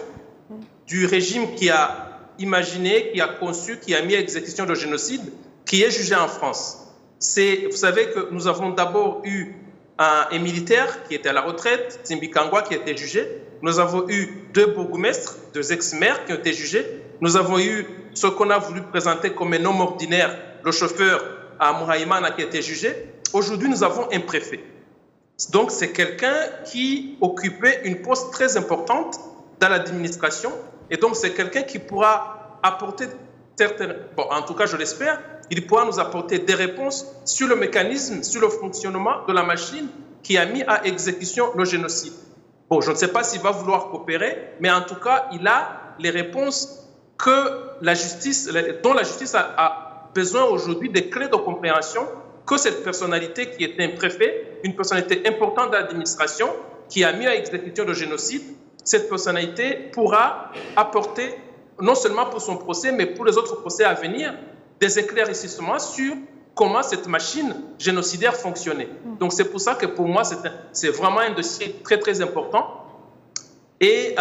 du régime qui a imaginé, qui a conçu, qui a mis à exécution le génocide, qui est jugé en France. Vous savez que nous avons d'abord eu un militaire qui était à la retraite, Timbi Kangwa, qui a été jugé. Nous avons eu 2 bourgmestres, 2 ex-maires qui ont été jugés. Nous avons eu ce qu'on a voulu présenter comme un homme ordinaire, le chauffeur Mouraïmana, qui a été jugé. Aujourd'hui, nous avons un préfet. Donc, c'est quelqu'un qui occupait une poste très importante dans l'administration. Et donc, c'est quelqu'un qui pourra apporter certaines... Bon, en tout cas, je l'espère, il pourra nous apporter des réponses sur le mécanisme, sur le fonctionnement de la machine qui a mis à exécution le génocide. Bon, je ne sais pas s'il va vouloir coopérer, mais en tout cas, il a les réponses dont la justice a besoin aujourd'hui, des clés de compréhension que cette personnalité qui était un préfet, une personnalité importante de l'administration, qui a mis à exécution le génocide, cette personnalité pourra apporter, non seulement pour son procès, mais pour les autres procès à venir, des éclaircissements sur comment cette machine génocidaire fonctionnait. Donc c'est pour ça que pour moi, c'est vraiment un dossier très très important. Et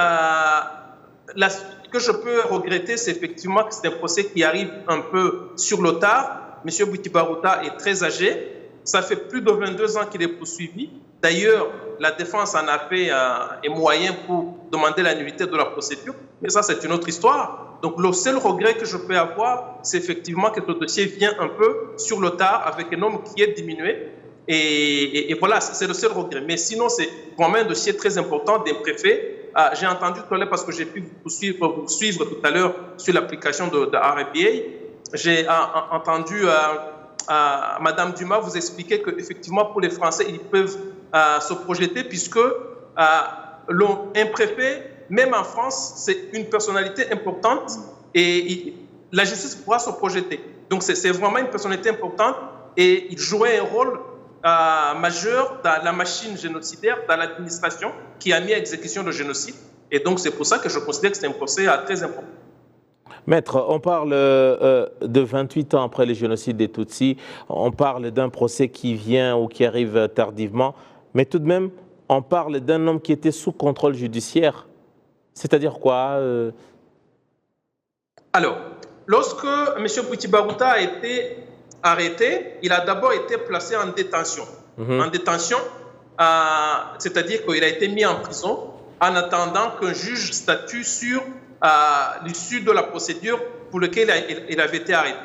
ce que je peux regretter, c'est effectivement que c'est un procès qui arrive un peu sur le tard. M. Gbouti-Baruta est très âgé. Ça fait plus de 22 ans qu'il est poursuivi. D'ailleurs, la défense en a fait un moyen pour demander la nullité de la procédure. Mais ça, c'est une autre histoire. Donc, le seul regret que je peux avoir, c'est effectivement que ce dossier vient un peu sur le tard avec un homme qui est diminué. Et voilà, c'est le seul regret. Mais sinon, c'est vraiment un dossier très important d'un préfet. J'ai entendu tout à l'heure, parce que j'ai pu vous suivre tout à l'heure sur l'application de RBA, j'ai entendu Madame Dumas vous expliquer qu'effectivement, pour les Français, ils peuvent se projeter puisque un préfet, même en France, c'est une personnalité importante et la justice pourra se projeter. Donc, c'est vraiment une personnalité importante et il jouait un rôle majeur dans la machine génocidaire, dans l'administration qui a mis à exécution le génocide. Et donc, c'est pour ça que je considère que c'est un procès très important. Maître, on parle de 28 ans après le génocide des Tutsis, on parle d'un procès qui vient ou qui arrive tardivement, mais tout de même, on parle d'un homme qui était sous contrôle judiciaire. C'est-à-dire quoi Alors, lorsque M. Gbouti-Baruta a été arrêté, il a d'abord été placé en détention. En détention, c'est-à-dire qu'il a été mis en prison en attendant qu'un juge statue sur l'issue de la procédure pour laquelle il avait été arrêté.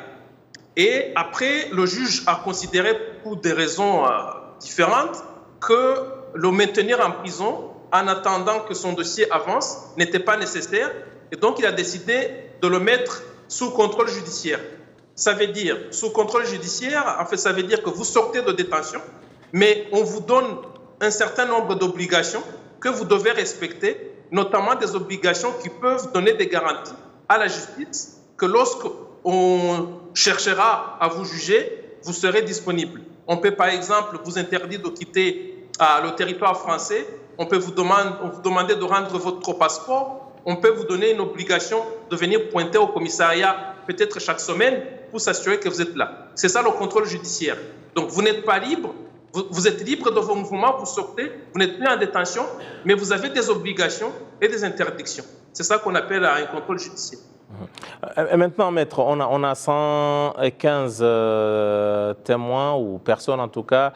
Et après, le juge a considéré, pour des raisons différentes, que le maintenir en prison en attendant que son dossier avance n'était pas nécessaire. Et donc, il a décidé de le mettre sous contrôle judiciaire. Ça veut dire, sous contrôle judiciaire, en fait, ça veut dire que vous sortez de détention, mais on vous donne un certain nombre d'obligations que vous devez respecter, notamment des obligations qui peuvent donner des garanties à la justice que lorsqu'on cherchera à vous juger, vous serez disponible. On peut par exemple vous interdire de quitter le territoire français, on peut vous demander de rendre votre passeport, on peut vous donner une obligation de venir pointer au commissariat peut-être chaque semaine pour s'assurer que vous êtes là. C'est ça le contrôle judiciaire. Donc vous n'êtes pas libre. Vous êtes libre de vos mouvements, vous sortez, vous n'êtes plus en détention, mais vous avez des obligations et des interdictions. C'est ça qu'on appelle un contrôle judiciaire. Et maintenant, maître, on a 115 témoins ou personnes en tout cas,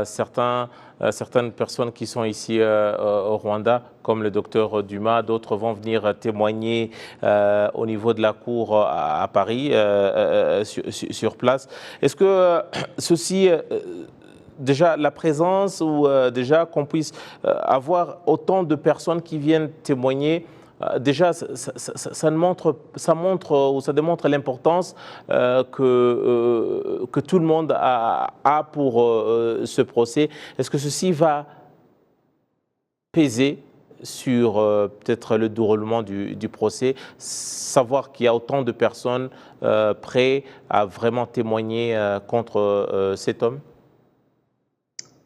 certaines personnes qui sont ici au Rwanda, comme le docteur Dumas, d'autres vont venir témoigner au niveau de la cour à Paris, sur place. Est-ce que ceci... déjà la présence ou déjà qu'on puisse avoir autant de personnes qui viennent témoigner, déjà ça montre ou ça démontre l'importance que tout le monde a pour ce procès. Est-ce que ceci va peser sur peut-être le déroulement du procès, savoir qu'il y a autant de personnes prêtes à vraiment témoigner contre cet homme?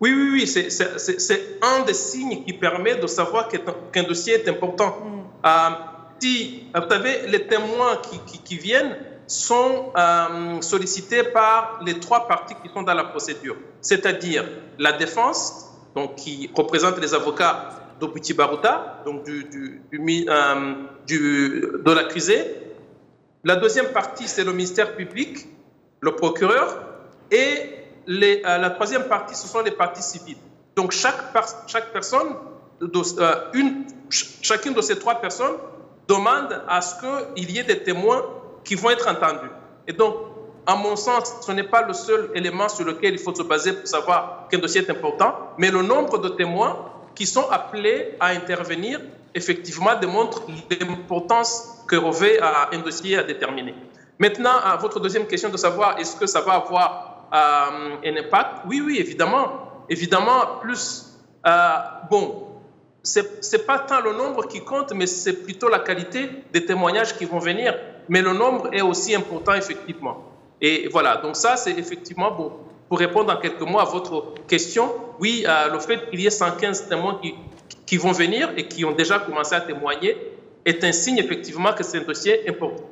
Oui, c'est un des signes qui permet de savoir qu'un dossier est important. Si, vous savez, les témoins qui viennent sont sollicités par les 3 parties qui sont dans la procédure, c'est-à-dire la défense, donc qui représente les avocats d'Obuti Baruta, donc de l'accusé. La deuxième partie, c'est le ministère public, le procureur, et la troisième partie, ce sont les parties civiles. Donc chaque personne, chacune de ces 3 personnes demande à ce qu'il y ait des témoins qui vont être entendus. Et donc, à mon sens, ce n'est pas le seul élément sur lequel il faut se baser pour savoir qu'un dossier est important, mais le nombre de témoins qui sont appelés à intervenir, effectivement, démontre l'importance que revêt un dossier à déterminer. Maintenant, à votre deuxième question de savoir est-ce que ça va avoir un impact? Oui, évidemment. Évidemment, plus... c'est pas tant le nombre qui compte, mais c'est plutôt la qualité des témoignages qui vont venir. Mais le nombre est aussi important, effectivement. Et voilà, donc ça, c'est effectivement, bon, pour répondre en quelques mots à votre question, oui, le fait qu'il y ait 115 témoins qui vont venir et qui ont déjà commencé à témoigner est un signe, effectivement, que c'est un dossier important.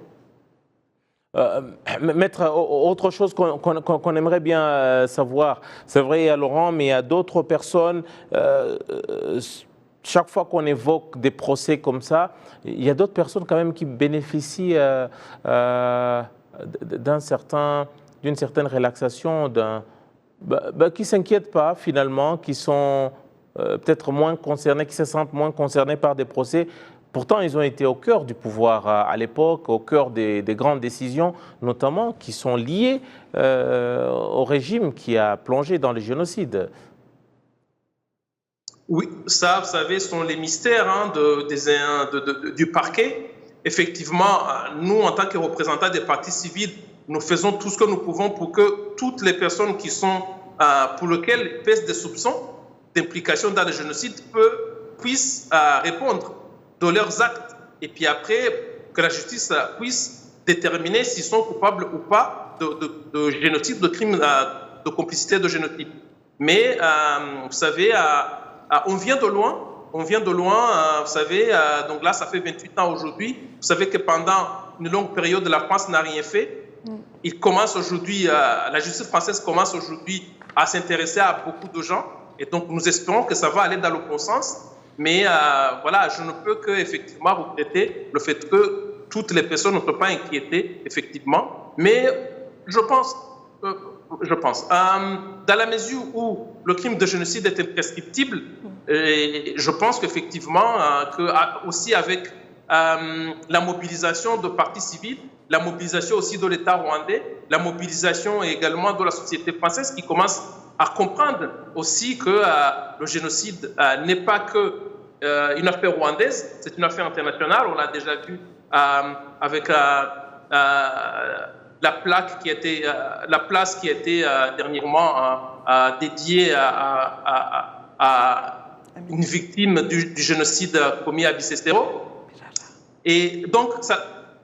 Maître, autre chose qu'on aimerait bien savoir, c'est vrai, il y a Laurent, mais il y a d'autres personnes... chaque fois qu'on évoque des procès comme ça, il y a d'autres personnes quand même qui bénéficient d'une certaine relaxation, qui ne s'inquiètent pas finalement, qui sont peut-être moins concernés, qui se sentent moins concernés par des procès. Pourtant, ils ont été au cœur du pouvoir à l'époque, au cœur des grandes décisions, notamment qui sont liées au régime qui a plongé dans le génocide. Oui, ça, vous savez, sont les mystères du parquet. Effectivement, nous, en tant que représentants des parties civiles, nous faisons tout ce que nous pouvons pour que toutes les personnes qui sont, pour lesquelles pèsent des soupçons d'implication dans le génocide puissent répondre de leurs actes. Et puis après, que la justice puisse déterminer s'ils sont coupables ou pas de génocide, de crimes de complicité de génocide. Mais, vous savez, on vient de loin, vous savez, donc là, ça fait 28 ans aujourd'hui. Vous savez que pendant une longue période, la France n'a rien fait. Il commence aujourd'hui, la justice française commence aujourd'hui à s'intéresser à beaucoup de gens. Et donc, nous espérons que ça va aller dans le bon sens. Mais voilà, je ne peux qu'effectivement regretter le fait que toutes les personnes ne sont pas inquiétées, effectivement. Mais je pense, dans la mesure où le crime de génocide est imprescriptible, et je pense qu'effectivement, aussi avec la mobilisation de partis civils, la mobilisation aussi de l'État rwandais, la mobilisation également de la société française qui commence à comprendre aussi que le génocide n'est pas une affaire rwandaise, c'est une affaire internationale. On l'a déjà vu avec la place qui a été dernièrement dédiée à une victime du génocide commis à Bicestero. Et donc,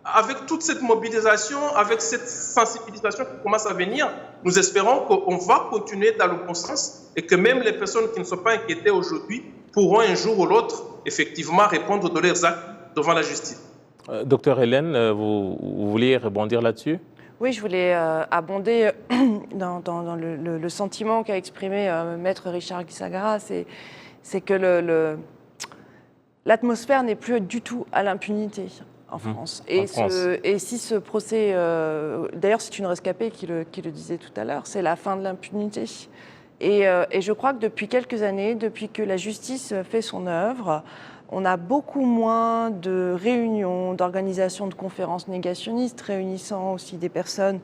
avec toute cette mobilisation, avec cette sensibilisation qui commence à venir, nous espérons qu'on va continuer dans le bon sens et que même les personnes qui ne sont pas inquiétées aujourd'hui pourront un jour ou l'autre effectivement répondre de leurs actes devant la justice. Docteur Hélène, vous vouliez rebondir là-dessus? Oui, je voulais abonder dans le sentiment qu'a exprimé Maître Richard Gisagara, c'est que l'atmosphère n'est plus du tout à l'impunité en France. Et si ce procès, d'ailleurs c'est une rescapée qui le disait tout à l'heure, c'est la fin de l'impunité. Et je crois que depuis quelques années, depuis que la justice fait son œuvre, on a beaucoup moins de réunions, d'organisations de conférences négationnistes, réunissant aussi des personnes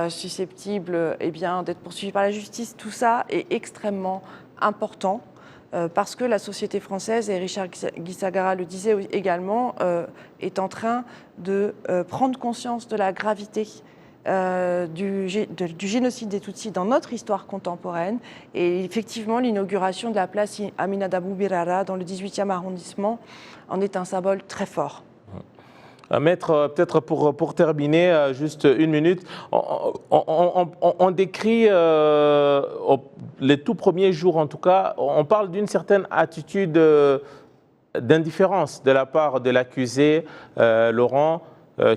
susceptibles d'être poursuivies par la justice. Tout ça est extrêmement important parce que la société française, et Richard Gisagara le disait également, est en train de prendre conscience de la gravité du génocide des Tutsis dans notre histoire contemporaine. Et effectivement, l'inauguration de la place Aminadabou Birara dans le 18e arrondissement en est un symbole très fort. Maître, peut-être pour terminer, juste une minute, on décrit les tout premiers jours, en tout cas, on parle d'une certaine attitude d'indifférence de la part de l'accusé, Laurent,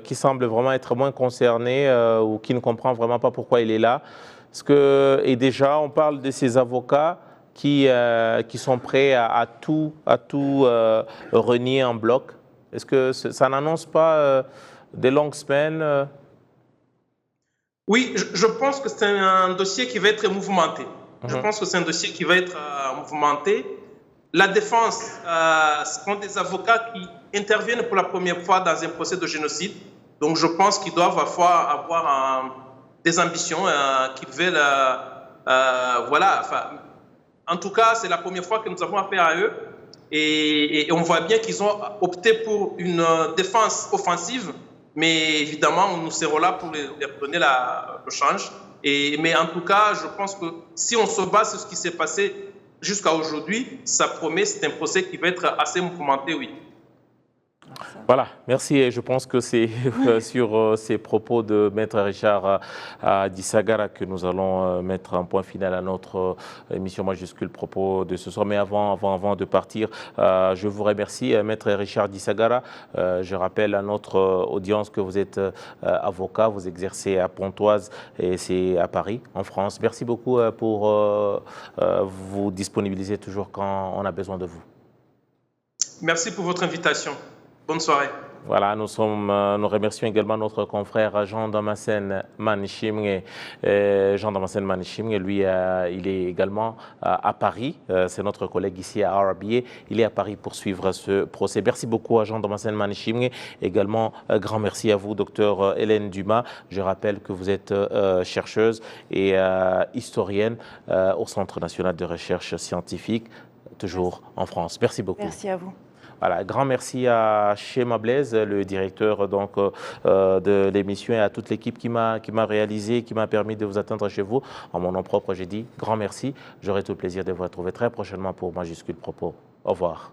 qui semble vraiment être moins concerné ou qui ne comprend vraiment pas pourquoi il est là. Et déjà, on parle de ces avocats qui sont prêts à tout renier en bloc. Est-ce que ça n'annonce pas des longues semaines Oui, je pense que c'est un dossier qui va être mouvementé. Je pense que c'est un dossier qui va être mouvementé. La défense, ce sont des avocats qui interviennent pour la première fois dans un procès de génocide. Donc, je pense qu'ils doivent avoir des ambitions, qu'ils veulent... voilà. Enfin, en tout cas, c'est la première fois que nous avons affaire à eux. Et on voit bien qu'ils ont opté pour une défense offensive. Mais évidemment, nous serons là pour leur donner le change. Mais en tout cas, je pense que si on se base sur ce qui s'est passé jusqu'à aujourd'hui, ça promet, c'est un procès qui va être assez mouvementé, oui. Voilà, merci. Et je pense que c'est sur ces propos de Maître Richard Disagara que nous allons mettre un point final à notre émission majuscule propos de ce soir. Mais avant de partir, je vous remercie, Maître Richard Disagara. Je rappelle à notre audience que vous êtes avocat, vous exercez à Pontoise et c'est à Paris, en France. Merci beaucoup pour vous disponibiliser toujours quand on a besoin de vous. Merci pour votre invitation. Bonne soirée. Voilà, nous remercions également notre confrère Jean Damascène Manishimwe. Jean Damascène Manishimwe, lui, il est également à Paris. C'est notre collègue ici à RBA. Il est à Paris pour suivre ce procès. Merci beaucoup à Jean Damascène Manishimwe. Également, grand merci à vous, docteur Hélène Dumas. Je rappelle que vous êtes chercheuse et historienne au Centre national de recherche scientifique, toujours en France. Merci beaucoup. Merci à vous. Voilà, grand merci à Chema Blaise, le directeur de l'émission, et à toute l'équipe qui m'a réalisé, qui m'a permis de vous atteindre chez vous. En mon nom propre, j'ai dit grand merci. J'aurai tout le plaisir de vous retrouver très prochainement pour Majuscule Propos. Au revoir.